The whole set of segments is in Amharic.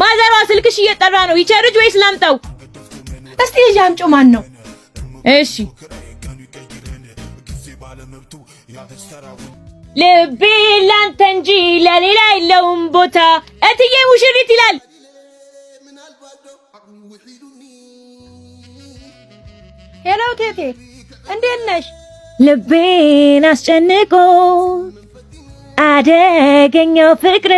ማዘሯ ስልክሽ እየጠራ ነው። ይቸርጅ ወይስ ላምጣው? እስቲ ልጅ አምጪው። ማን ነው? እሺ ልቤ ላንተ እንጂ ለሌላ የለውም ቦታ እትዬ ሙሽሪት ይላል። ሄሎ ቴቴ እንዴት ነሽ? ልቤን አስጨንቆ አደገኛው ፍቅር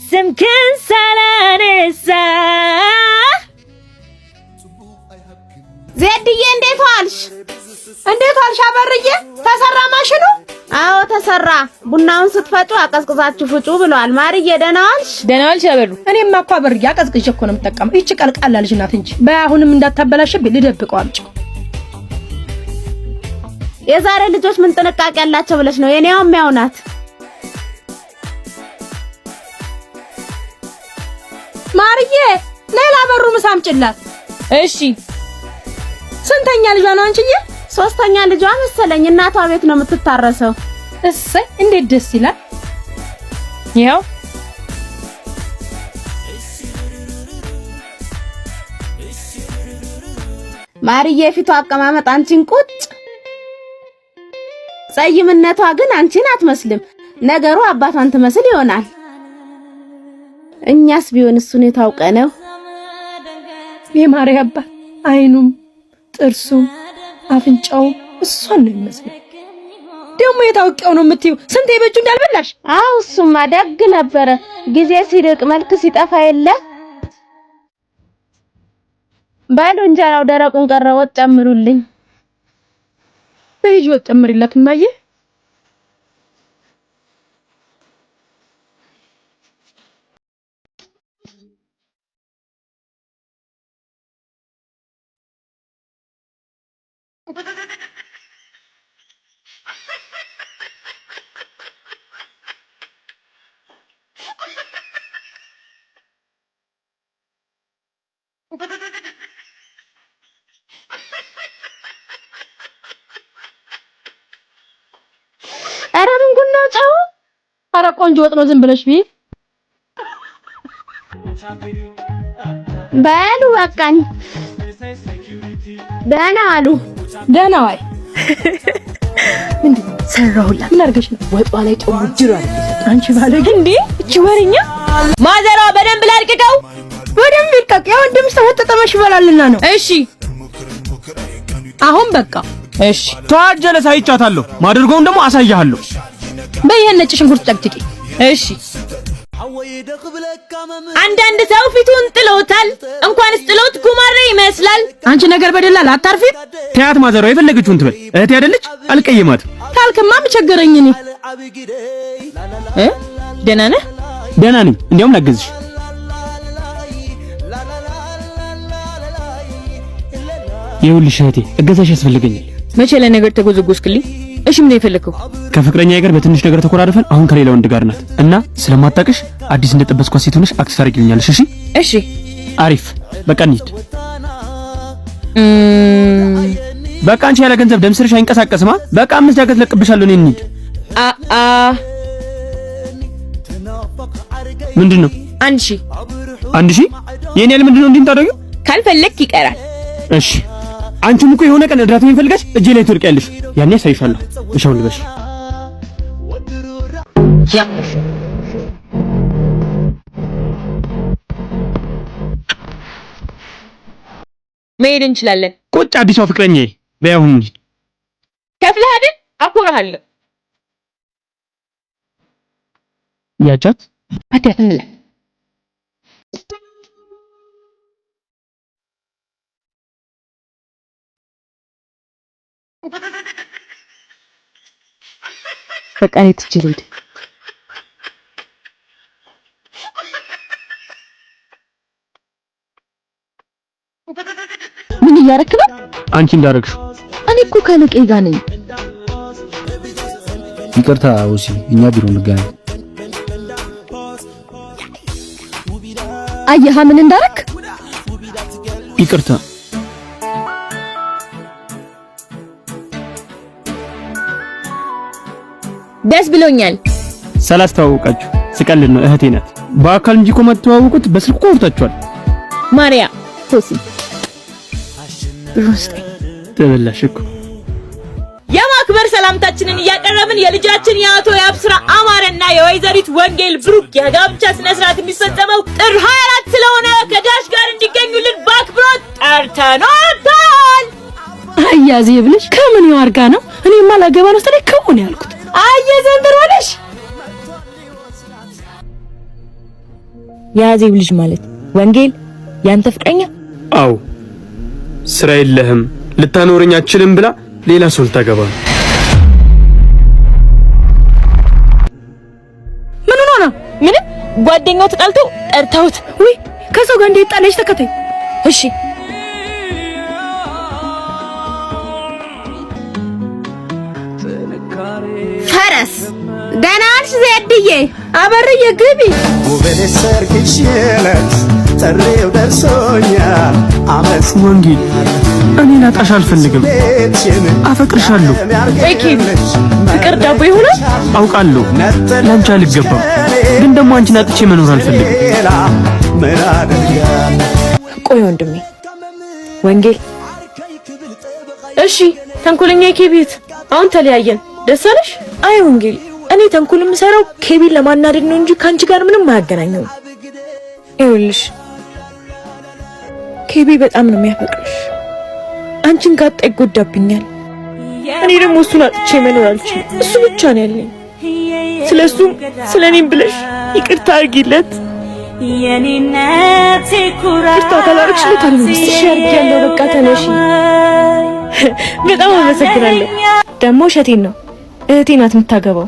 ስምክን ሳላነሳ። ዜድዬ እንዴት ዋልሽ? እንዴት ዋልሽ አበርዬ? ተሰራ ማሽኑ? አዎ ተሰራ። ቡናውን ስትፈጩ አቀዝቅዛችሁ ፍጩ ብሏል። ማርዬ ደህና ዋልሽ? ደህና ዋልሽ አበሩ? እኔማ እኮ አበርዬ አቀዝቅዤ እኮ ነው የምጠቀመው። ይቺ ቀልቃላ ልጅ ናት እንጂ በአሁንም እንዳታበላሽብኝ ልደብቀው አምጪው። የዛሬ ልጆች ምን ጥንቃቄ ያላቸው ብለሽ ነው? የኔውም ያው ናት። ማርዬ ነይ ላበሩ ምሳ አምጪላት። እሺ ስንተኛ ልጇ ነው አንቺዬ? ሶስተኛ ልጇ መሰለኝ። እናቷ ቤት ነው የምትታረሰው። እሰይ እንዴት ደስ ይላል። ይኸው ማርዬ ፊቷ አቀማመጥ አንቺን ቁጭ፣ ጸይምነቷ ግን አንቺን አትመስልም። ነገሩ አባቷን ትመስል ይሆናል። እኛስ ቢሆን እሱን የታውቀ ነው። የማሪ አባት አይኑም ጥርሱም አፍንጫው እሷን ነው የሚመስለው። ደግሞ የታውቀው ነው የምትይው? ስንት የበጁ እንዳልበላሽ። አው እሱማ ደግ ነበረ። ጊዜ ሲርቅ መልክ ሲጠፋ የለ። ባሉ እንጀራው ደረቁን ቀረ። ወጥ ጨምሩልኝ። በይጅ ወጥ ጨምሪላት እማዬ። ኧረ ምን ጉድ ነው? ተው። ኧረ ቆንጆ ወጥ ነው። ዝም ብለሽ ቢ በሉ በቃኝ። ደህና ዋሉ። ደህና ዋይ። ምንድነው ሰራሁላት? ምን አድርገሽ ነው? ወጧ ላይ ጮም ጅራ አንቺ ባለግ እንዴ! እቺ ወሬኛ ማዘሯ በደንብ ላልቅቀው። በደንብ ይልቀቅ። ያው እንደም ተወጠጠመሽ ይበላልና ነው። እሺ አሁን በቃ እሺ። ተዋጀለ ሳይቻታለሁ። ማድርገውን ደግሞ አሳያለሁ። በየነ ነጭ ሽንኩርት ጨቅጭቂ። እሺ አንዳንድ ሰው ፊቱን ጥሎታል። እንኳንስ ጥሎት ጉማሬ ይመስላል። አንቺ ነገር በደላል አታርፊ። ተያት ማዘሯ የፈለገችውን ትበል። እህቴ አይደለች? አልቀየማትም። ታልክማ ምቸገረኝ እኔ ደህና ነህ? ደህና ነኝ። እንዲያውም ላግዝሽ። ይኸውልሽ እህቴ እገዛሽ ያስፈልገኛል። መቼ ለነገር ተጎዘጎዝክልኝ? እሺ ምን የፈለከው? ከፍቅረኛዬ ጋር በትንሽ ነገር ተኮራርፈን አሁን ከሌላ ወንድ ጋር ናት እና ስለማታውቅሽ አዲስ እንደጠበስኳት ሴት ሆነሽ አክት ታደርጊልኛለሽ። እሺ እሺ አሪፍ። በቃ እንሂድ። በቃ አንቺ ያለ ገንዘብ ደም ስርሽ አይንቀሳቀስማ። በቃ 5 ዳገት ለቅብሻለሁ። እኔ እንሂድ። ምንድነው? 1000 1000? የኔ ያለ ምንድነው እንዴ የምታደርጊው? ካልፈለክ ይቀራል። እሺ አንቺም እኮ የሆነ ቀን እድራት የሚፈልጋሽ እጄ ላይ ትወርቂያለሽ። ያኔ ያሳይሻለሁ። እሺ አሁን ልበሽ። መሄድ እንችላለን። ቁጭ አዲሷ ፍቅረኛዬ በያሁን እንጂ ከፍለህ አይደል? አኮራሃለሁ። ያቻት አዳትንለ በቃ እኔ ትቼ ልሂድ። ምን እያደረክ ነው? አንቺ እንዳደረግሽው። እኔ እኮ ከልቄ ጋር ነኝ። ይቅርታ ወሲ፣ እኛ ቢሮ እንገናኝ። አየህ ምን እንዳደረክ? ይቅርታ። ደስ ብሎኛል። ስላስተዋወቃችሁ ስቀልድ ነው። እህቴ ናት። በአካል እንጂ እኮ የማትተዋወቁት በስልክ እኮ አውርታችኋል። ማርያ ሶሲ ብሩን ስጠኝ። ተበላሽ እኮ። የማክበር ሰላምታችንን እያቀረብን የልጃችን የአቶ ያብስራ አማረና የወይዘሪት ወንጌል ብሩክ የጋብቻ ስነ ስርዓት የሚፈጸመው ጥር 24 ስለሆነ ከዳሽ ጋር እንዲገኙልን በአክብሮት ጠርተናል። አያዜ ብለሽ ከምን ያርጋ ነው? እኔማ ላገባ ነው ስለኝ ከሆነ ያልኩት። አየ ዘንድሮ ነሽ የያዜብ ልጅ ማለት ወንጌል ያንተ ፍቅረኛ? አዎ ስራ የለህም ልታኖረኝ አትችልም ብላ ሌላ ሰው ልታገባ ነው። ምን ሆነ ነው? ምንም ጓደኛው ተጣልቶ ጠርተውት። ወይ ከሰው ጋር እንዴት ጣለሽ? ተከታይ እሺ ፈረስ ደህና ነሽ ዜድዬ? አበርዬ ግቢ። ውበት ሰርግሽ ዕለት ጥሪው ደርሶኛል። አመስ ወንጌል እኔ ላጣሽ አልፈልግም፣ አፈቅርሻለሁ። ኤኪም ፍቅር ዳቦ ይሆናል አውቃለሁ። ላንቺ አልገባም፣ ግን ደግሞ አንቺን አጥቼ መኖር አልፈልግም። ምን አደርጋለሁ? ቆይ ወንድሜ ወንጌል፣ እሺ ተንኮለኛ ኬቢት አሁን ተለያየን፣ ደስ አለሽ? አይ ወንጌል፣ እኔ ተንኮል የምሰራው ኬቢን ለማናደድ ነው እንጂ ካንቺ ጋር ምንም አያገናኘው። ይኸውልሽ ኬቢ በጣም ነው የሚያፈቅርሽ። አንቺን ካጣ ይጎዳብኛል። እኔ ደግሞ እሱን አጥቼ መኖር አልችልም። እሱ ብቻ ነው ያለኝ። ስለሱም ስለኔም ብለሽ ይቅርታ አድርጊለት። የኔነቴ ኩራት ይቅርታ ካላረግሽለት አልመለስሽ ያርጊያለሁ። በቃ ተነሺ። በጣም አመሰግናለሁ። ደግሞ እሸቴን ነው እህቴ ናት የምታገባው።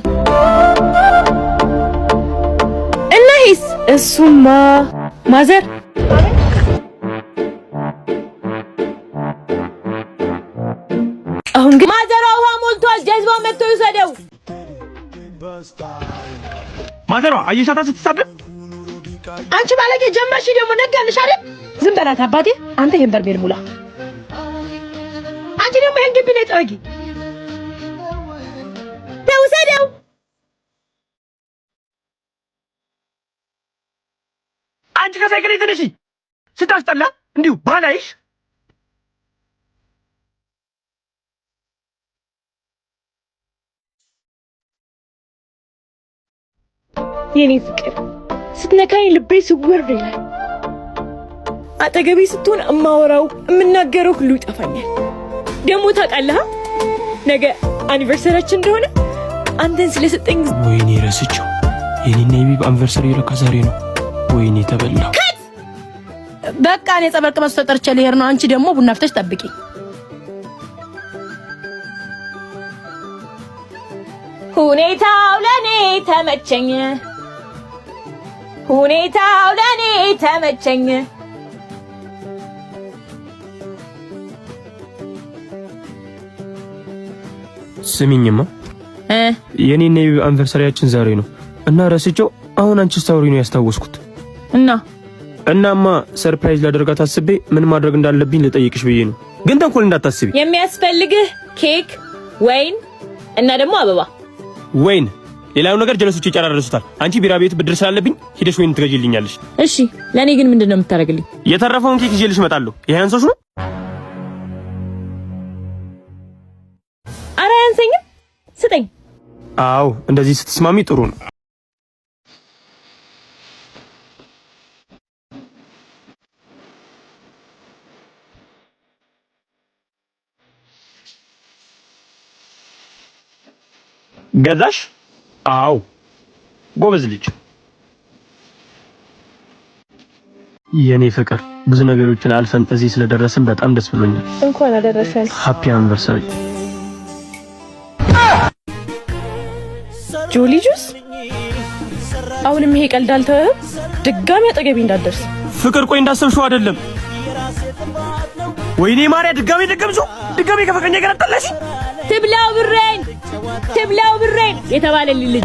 እና ሂስ እሱማ ማዘር አሁን ግን ማዘሯ ውሃ ሞልቷል። ጀዝባ መጥቶ ይውሰደው። ማዘሯ አየሻታ ስትሳደብ። አንቺ ባለጌ ጀመርሽ ደግሞ ነጋልሽ አይደል? ዝም በላት አባቴ። አንተ ይሄን በርሜል ሙላ። አንቺ ደግሞ ይሄን ግቢ ላይ ጠረጊ። ተውሰደው። አንቺ ከሳይክል ተነሺ። ስታስጠላ እንዲሁ ባላይሽ። የኔ ፍቅር ስትነካኝ ልቤ ስውር ይላል። አጠገቤ ስትሆን እማወራው የምናገረው ሁሉ ይጠፋኛል። ደግሞ ታውቃለህ ነገ አኒቨርሰሪያችን እንደሆነ አንተን ስለሰጠኝ። ወይኔ ረስቼው። የኔና የቢብ አኒቨርሰሪ ለካ ዛሬ ነው። ወይኔ ተበላው። በቃ እኔ ጸበል ቅመስ ተጠርቼ ልሄድ ነው። አንቺ ደግሞ ቡና ፍተሽ ጠብቂ። ሁኔታው ለኔ ተመቸኝ፣ ሁኔታው ለኔ ተመቸኝ። ስሚኝማ የኔና የቢብ አኒቨርሰሪያችን ዛሬ ነው እና ረስቼው አሁን አንቺ ስታወሪ ነው ያስታወስኩት። እናማ ሰርፕራይዝ ላደርጋት አስቤ ምን ማድረግ እንዳለብኝ ልጠይቅሽ ብዬ ነው። ግን ተንኮል እንዳታስቢ። የሚያስፈልግህ ኬክ፣ ወይን እና ደግሞ አበባ። ወይን ሌላው ነገር ጀለሶች ይጨራረሱታል። አንቺ ቢራ ቤት ብድር ስላለብኝ ሂደሽ ወይን ትገዢልኛለሽ። እሺ ለኔ ግን ምንድነው የምታደርግልኝ? የተረፈውን ኬክ ይዤልሽ እመጣለሁ። ይሄ አንሶሽ ነው? ኧረ አያንሰኝም፣ ስጠኝ። አዎ እንደዚህ ስትስማሚ ጥሩ ነው። ገዛሽ? አዎ ጎበዝ ልጅ። የኔ ፍቅር ብዙ ነገሮችን አልፈን እዚህ ስለደረስን በጣም ደስ ብሎኛል። እንኳን አደረሰን። ሃፒ አንቨርሰሪ ጆሊ ጁስ። አሁንም ይሄ ቀልድ አልተወህም? ድጋሚ አጠገቤ እንዳትደርስ። ፍቅር ቆይ እንዳሰብሽው አይደለም። ወይኔ ማርያ ድጋሚ ደገምሽው። ድጋሚ ከፍቅረኛ ጋር አጣላሽ። ትብላው ብሬን የተባለልኝ ልጅ